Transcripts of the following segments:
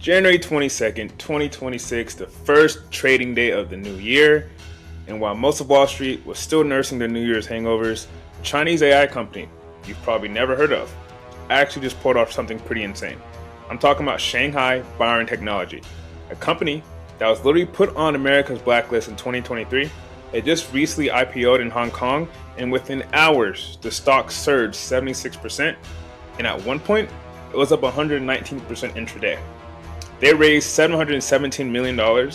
January 22nd, 2026, the first trading day of the new year. And while most of Wall Street was still nursing their New Year's hangovers, a Chinese AI company you've probably never heard of actually just pulled off something pretty insane. I'm talking about Shanghai Biren Technology, a company that was literally put on America's blacklist in 2023. It just recently IPO'd in Hong Kong, and within hours, the stock surged 76%, and at one point, it was up 119% intraday. They raised $717 million. The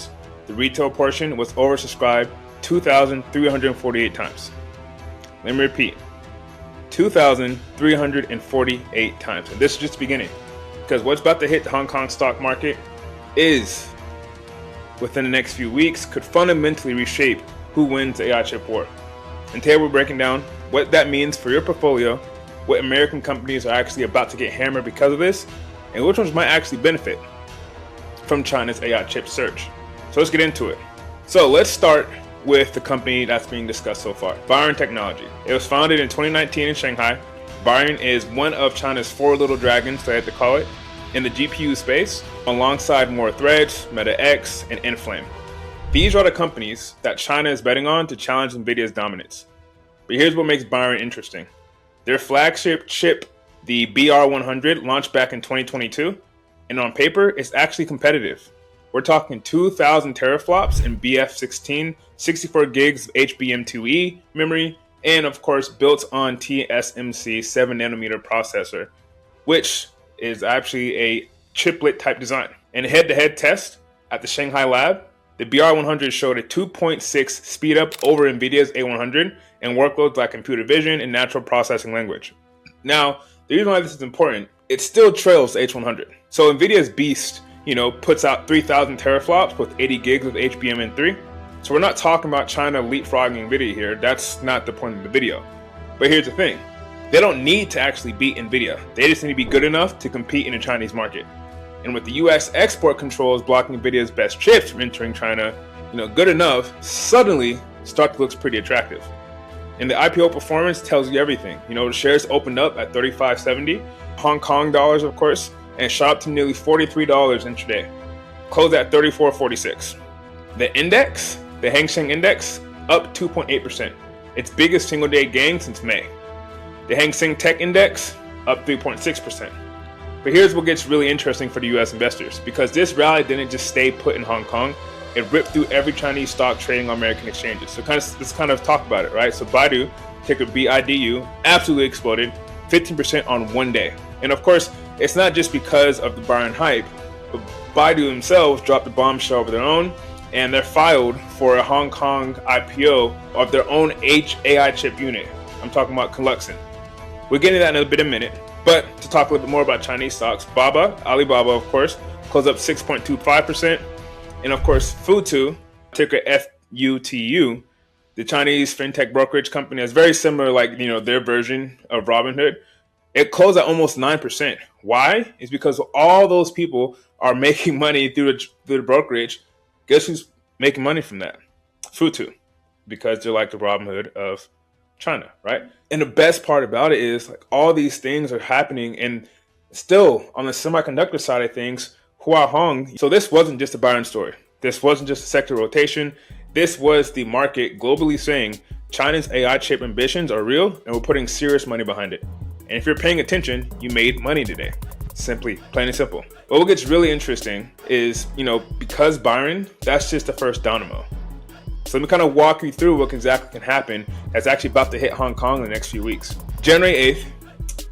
retail portion was oversubscribed 2,348 times. Let me repeat, 2,348 times. And this is just the beginning, because what's about to hit the Hong Kong stock market is, within the next few weeks, could fundamentally reshape who wins the AI chip war. And today we're breaking down what that means for your portfolio, what American companies are actually about to get hammered because of this, and which ones might actually benefit from China's AI chip surge. So let's get into it. So let's start with the company that's being discussed so far, Biren Technology. It was founded in 2019 in Shanghai. Biren is one of China's four little dragons, so I had to call it, in the GPU space, alongside more Threads, MetaX, and Inflame. These are the companies that China is betting on to challenge Nvidia's dominance. But here's what makes Biren interesting. Their flagship chip, the BR100, launched back in 2022, and on paper, it's actually competitive. We're talking 2,000 teraflops in BF16, 64 gigs of HBM2E memory, and of course built on TSMC 7nm processor, which is actually a chiplet type design. In a head-to-head test at the Shanghai lab, the BR100 showed a 2.6 speed up over Nvidia's A100 and workloads like computer vision and natural processing language. Now, the reason why this is important, it still trails the H100. So Nvidia's Beast, puts out 3,000 teraflops with 80 gigs of HBM3. So we're not talking about China leapfrogging Nvidia here. That's not the point of the video. But here's the thing. They don't need to actually beat Nvidia. They just need to be good enough to compete in the Chinese market. And with the US export controls blocking Nvidia's best chips from entering China, good enough, suddenly stock looks pretty attractive. And the IPO performance tells you everything. The shares opened up at $35.70, Hong Kong dollars, of course, and shot up to nearly $43 intraday, closed at $34.46. The index, the Hang Seng Index, up 2.8%, its biggest single day gain since May. The Hang Seng Tech Index, up 3.6%. But here's what gets really interesting for the US investors, because this rally didn't just stay put in Hong Kong, it ripped through every Chinese stock trading on American exchanges. So let's kind of talk about it, right? So Baidu, ticker BIDU, absolutely exploded, 15% on one day. And of course, it's not just because of the Biren hype, but Baidu themselves dropped a bombshell of their own, and they're filed for a Hong Kong IPO of their own AI chip unit. I'm talking about Kunlunxin. We'll get into that in a bit of a minute. But to talk a little bit more about Chinese stocks, Alibaba, of course, closed up 6.25%. And of course, FUTU, ticker FUTU, the Chinese fintech brokerage company, is very similar, their version of Robinhood. It closed at almost 9%. Why? It's because all those people are making money through the brokerage. Guess who's making money from that? FUTU, because they're like the Robinhood of China, right? And the best part about it is all these things are happening, and still on the semiconductor side of things, Huahong. So this wasn't just a Biren story. This wasn't just a sector rotation. This was the market globally saying China's AI chip ambitions are real, and we're putting serious money behind it. And if you're paying attention, you made money today. Simply, plain and simple. But what gets really interesting is, because Biren, that's just the first domino. So let me kind of walk you through what exactly can happen that's actually about to hit Hong Kong in the next few weeks. January 8th,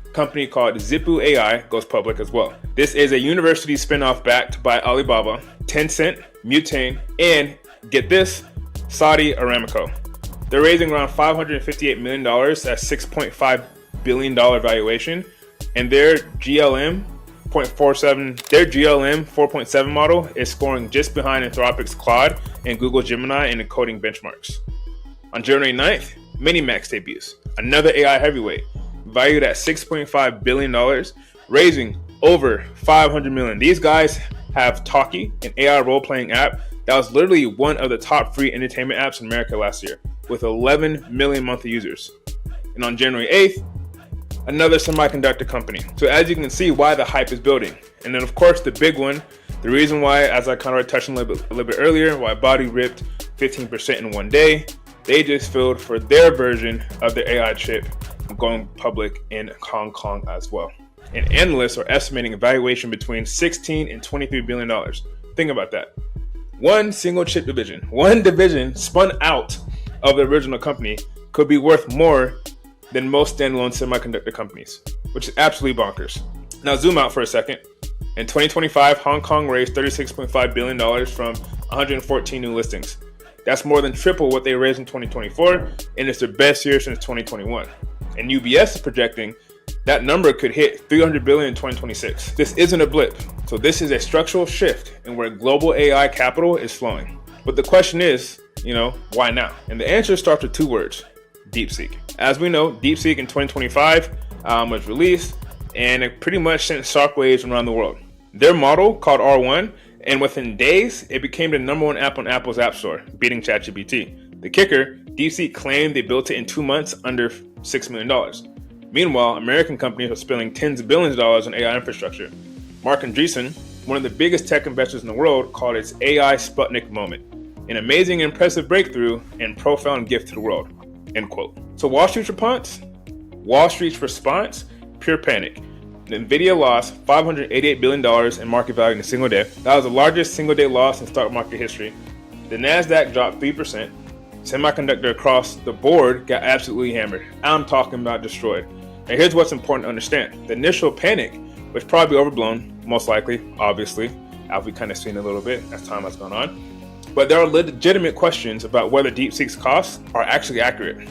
a company called Zhipu AI goes public as well. This is a university spinoff backed by Alibaba, Tencent, Mutane, and get this, Saudi Aramco. They're raising around $558 million at $6.5 billion valuation, and their GLM 4.7 model is scoring just behind Anthropic's Claude and Google Gemini in the coding benchmarks. On January 9th, MiniMax debuts, another AI heavyweight, valued at $6.5 billion, raising over $500 million. These guys have Talkie, an AI role-playing app that was literally one of the top free entertainment apps in America last year, with 11 million monthly users. And on January 8th, another semiconductor company. So as you can see why the hype is building. And then of course the big one The reason why, as I kind of touched on a little bit earlier, why Baidu ripped 15% in one day, they just filed for their version of the AI chip going public in Hong Kong as well. And analysts are estimating a valuation between $16 and $23 billion. Think about that. One single chip division, one division spun out of the original company could be worth more than most standalone semiconductor companies, which is absolutely bonkers. Now zoom out for a second. In 2025, Hong Kong raised $36.5 billion from 114 new listings. That's more than triple what they raised in 2024, and it's their best year since 2021. And UBS is projecting that number could hit $300 billion in 2026. This isn't a blip. So this is a structural shift in where global AI capital is flowing. But the question is, why now? And the answer starts with two words: DeepSeek. As we know, DeepSeek in 2025 was released, and it pretty much sent shockwaves around the world. Their model, called R1, and within days, it became the number one app on Apple's App Store, beating ChatGPT. The kicker, DeepSeek claimed they built it in 2 months under $6 million. Meanwhile, American companies are spending tens of billions of dollars on AI infrastructure. Mark Andreessen, one of the biggest tech investors in the world, called it AI Sputnik moment, an amazing, impressive breakthrough and profound gift to the world, end quote. So Wall Street's response, pure panic. Nvidia lost $588 billion in market value in a single day. That was the largest single day loss in stock market history. The NASDAQ dropped 3%. Semiconductor across the board got absolutely hammered. I'm talking about destroyed. And here's what's important to understand. The initial panic was probably overblown, most likely, obviously, as we kind of seen a little bit as time has gone on. But there are legitimate questions about whether DeepSeek's costs are actually accurate.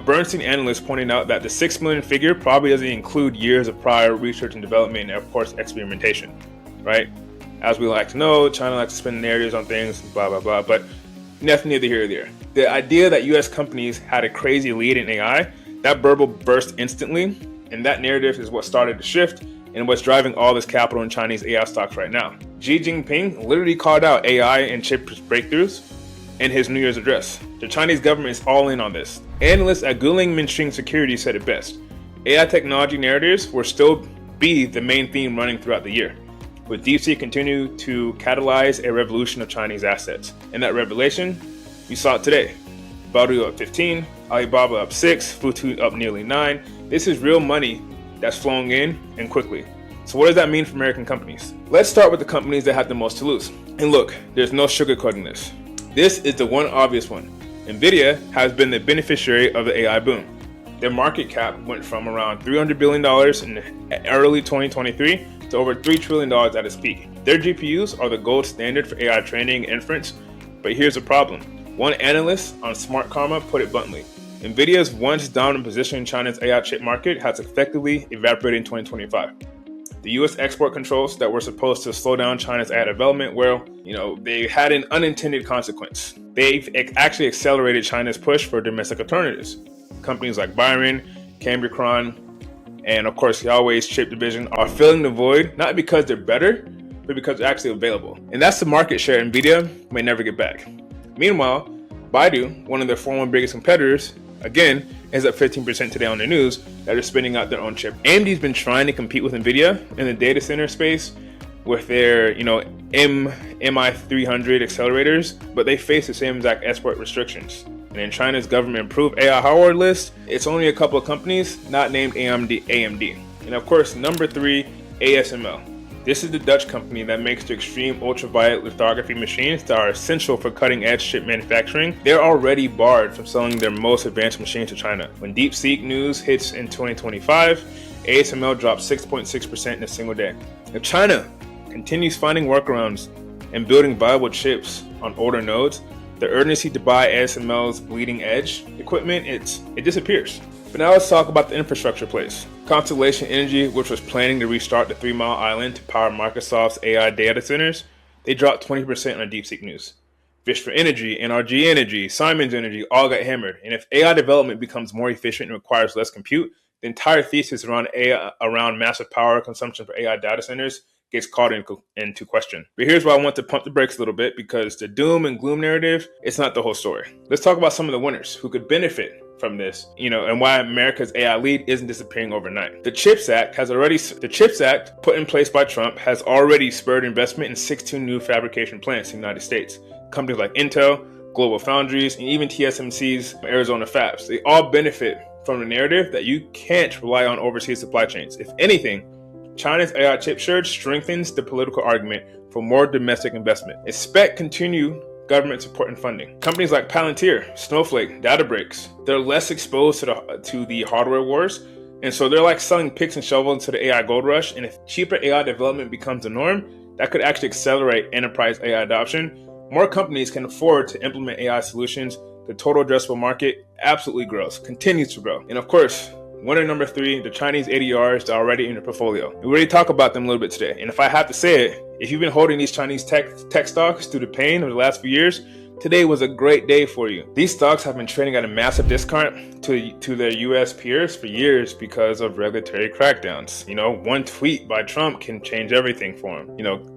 Bernstein analysts pointing out that the $6 million figure probably doesn't include years of prior research and development and, of course, experimentation, right? As we like to know, China likes to spend narratives on things, blah, blah, blah, but nothing neither here or there. The idea that US companies had a crazy lead in AI, that bubble burst instantly, and that narrative is what started to shift and what's driving all this capital in Chinese AI stocks right now. Xi Jinping literally called out AI and chip breakthroughs in his New Year's address. The Chinese government is all in on this. Analysts at Kunlunxin Security said it best. AI technology narratives will still be the main theme running throughout the year, with DeepSeek continue to catalyze a revolution of Chinese assets. And that revelation, you saw it today. Baidu up 15, Alibaba up 6, FUTU up nearly 9. This is real money that's flowing in and quickly. So what does that mean for American companies? Let's start with the companies that have the most to lose. And look, there's no sugarcoating this. This is the one obvious one. Nvidia has been the beneficiary of the AI boom. Their market cap went from around $300 billion in early 2023 to over $3 trillion at its peak. Their GPUs are the gold standard for AI training and inference, but here's the problem. One analyst on Smart Karma put it bluntly: Nvidia's once dominant position in China's AI chip market has effectively evaporated in 2025. The US export controls that were supposed to slow down China's AI development, they had an unintended consequence. They've actually accelerated China's push for domestic alternatives. Companies like Biren, Cambricron, and of course Huawei's chip division are filling the void, not because they're better, but because they're actually available. And that's the market share Nvidia may never get back. Meanwhile, Baidu, one of their former biggest competitors, again, is up 15% today on the news that are spinning out their own chip. AMD's been trying to compete with Nvidia in the data center space with their, MI300 accelerators, but they face the same exact export restrictions. And in China's government-approved AI hardware list, it's only a couple of companies not named AMD. And of course, number 3, ASML. This is the Dutch company that makes the extreme ultraviolet lithography machines that are essential for cutting-edge chip manufacturing. They're already barred from selling their most advanced machines to China. When DeepSeek news hits in 2025, ASML dropped 6.6% in a single day. If China continues finding workarounds and building viable chips on older nodes, the urgency to buy ASML's bleeding-edge equipment, it disappears. But now let's talk about the infrastructure plays. Constellation Energy, which was planning to restart the 3 Mile Island to power Microsoft's AI data centers, they dropped 20% on DeepSeek news. Vistra Energy, NRG Energy, Siemens Energy all got hammered. And if AI development becomes more efficient and requires less compute, the entire thesis around massive power consumption for AI data centers gets called into question. But here's why I want to pump the brakes a little bit, because the doom and gloom narrative, it's not the whole story. Let's talk about some of the winners who could benefit from this, and why America's AI lead isn't disappearing overnight. The CHIPS Act put in place by Trump has already spurred investment in 16 new fabrication plants in the United States. Companies like Intel, Global Foundries, and even TSMC's Arizona fabs, they all benefit from the narrative that you can't rely on overseas supply chains. If anything, China's AI chip surge strengthens the political argument for more domestic investment. Expect continued government support and funding. Companies like Palantir, Snowflake, Databricks, they're less exposed to the hardware wars, and so they're like selling picks and shovels into the AI gold rush. And if cheaper AI development becomes the norm, that could actually accelerate enterprise AI adoption. More companies can afford to implement AI solutions. The total addressable market absolutely grows, continues to grow. And of course, winner number 3, the Chinese ADRs are already in your portfolio. We already talked about them a little bit today. And if I have to say it, if you've been holding these Chinese tech stocks through the pain of the last few years, today was a great day for you. These stocks have been trading at a massive discount to their US peers for years because of regulatory crackdowns. One tweet by Trump can change everything for him.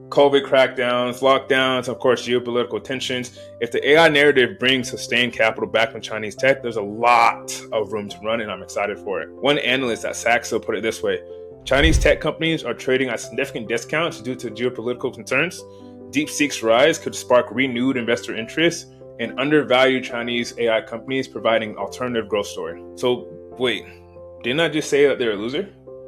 COVID crackdowns, lockdowns, of course, geopolitical tensions. If the AI narrative brings sustained capital back from Chinese tech, there's a lot of room to run, and I'm excited for it. One analyst at Saxo put it this way: Chinese tech companies are trading at significant discounts due to geopolitical concerns. DeepSeek's rise could spark renewed investor interest and undervalue Chinese AI companies, providing alternative growth story. So wait, didn't I just say that they're a loser?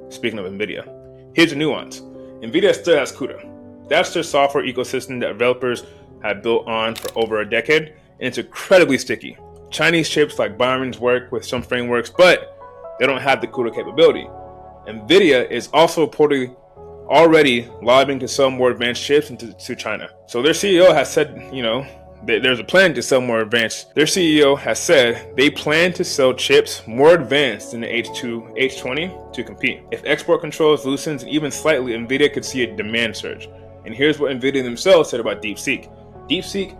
Speaking of Nvidia, here's a nuance. Nvidia still has CUDA. That's their software ecosystem that developers have built on for over a decade, and it's incredibly sticky. Chinese chips like Biren's work with some frameworks, but they don't have the CUDA capability. Nvidia is also reportedly already lobbying to sell more advanced chips to China. So their CEO has said, there's a plan to sell more advanced. Their CEO has said they plan to sell chips more advanced than the H20 to compete. If export controls loosens even slightly, Nvidia could see a demand surge. And here's what Nvidia themselves said about DeepSeek. DeepSeek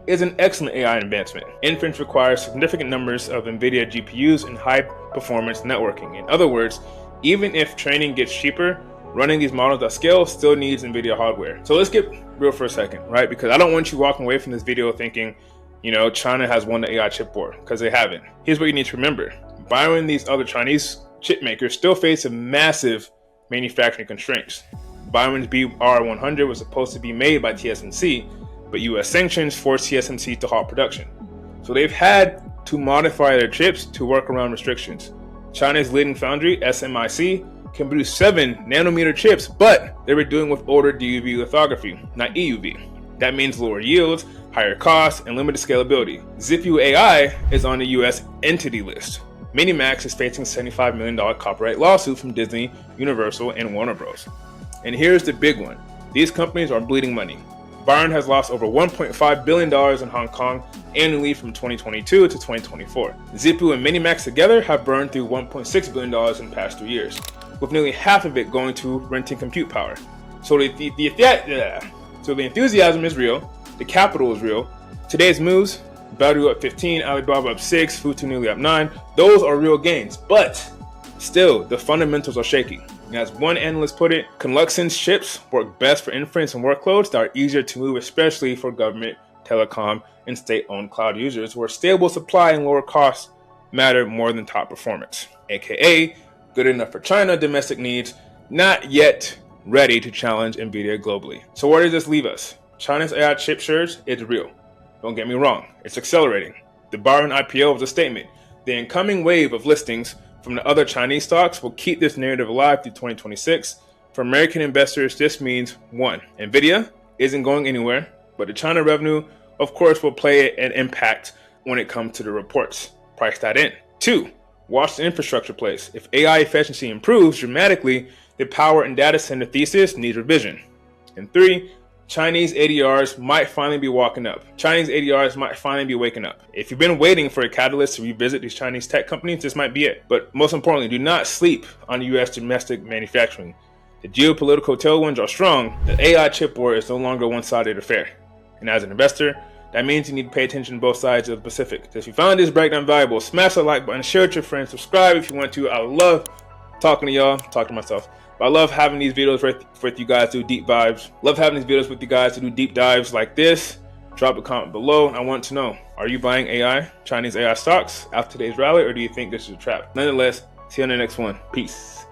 is an excellent AI advancement. Inference requires significant numbers of Nvidia GPUs and high performance networking. In other words, even if training gets cheaper, running these models at scale still needs Nvidia hardware. So let's get real for a second, right? Because I don't want you walking away from this video thinking, China has won the AI chip war, because they haven't. Here's what you need to remember. Biren and these other Chinese chip makers still face a massive manufacturing constraints. Biren's BR100 was supposed to be made by TSMC, but US sanctions forced TSMC to halt production. So they've had to modify their chips to work around restrictions. China's leading foundry, SMIC, can produce 7 nanometer chips, but they were doing with older DUV lithography, not EUV. That means lower yields, higher costs, and limited scalability. Zhipu AI is on the US entity list. MiniMax is facing $75 million copyright lawsuit from Disney, Universal, and Warner Bros. And here's the big one. These companies are bleeding money. Biren has lost over $1.5 billion in Hong Kong annually from 2022 to 2024. Zhipu and MiniMax together have burned through $1.6 billion in the past 2 years, with nearly half of it going to renting compute power. So the enthusiasm is real, the capital is real. Today's moves, Baidu up 15, Alibaba up 6, FUTU nearly up 9, those are real gains, but still, the fundamentals are shaky. And as one analyst put it, Kunlunxin's chips work best for inference and workloads that are easier to move, especially for government, telecom, and state-owned cloud users, where stable supply and lower costs matter more than top performance. AKA, good enough for China domestic needs, not yet ready to challenge Nvidia globally. So where does this leave us? China's AI chip surge is real. Don't get me wrong, it's accelerating. The Biren IPO was a statement. The incoming wave of listings from the other Chinese stocks will keep this narrative alive through 2026. For American investors, this means 1, Nvidia isn't going anywhere, but the China revenue, of course, will play an impact when it comes to the reports. Price that in. 2, watch the infrastructure plays. If AI efficiency improves dramatically, the power and data center thesis needs revision. And 3, Chinese ADRs might finally be waking up. Chinese ADRs might finally be waking up. If you've been waiting for a catalyst to revisit these Chinese tech companies, this might be it. But most importantly, do not sleep on US domestic manufacturing. The geopolitical tailwinds are strong. The AI chip war is no longer a one-sided affair. And as an investor, that means you need to pay attention to both sides of the Pacific. So if you found this breakdown valuable, smash the like button, share it with your friends, subscribe if you want to. I love talking to y'all, talk to myself. But I love having these videos with you guys to do deep dives. Love having these videos with you guys to do deep dives like this. Drop a comment below. I want to know, are you buying Chinese AI stocks after today's rally, or do you think this is a trap? Nonetheless, see you on the next one. Peace.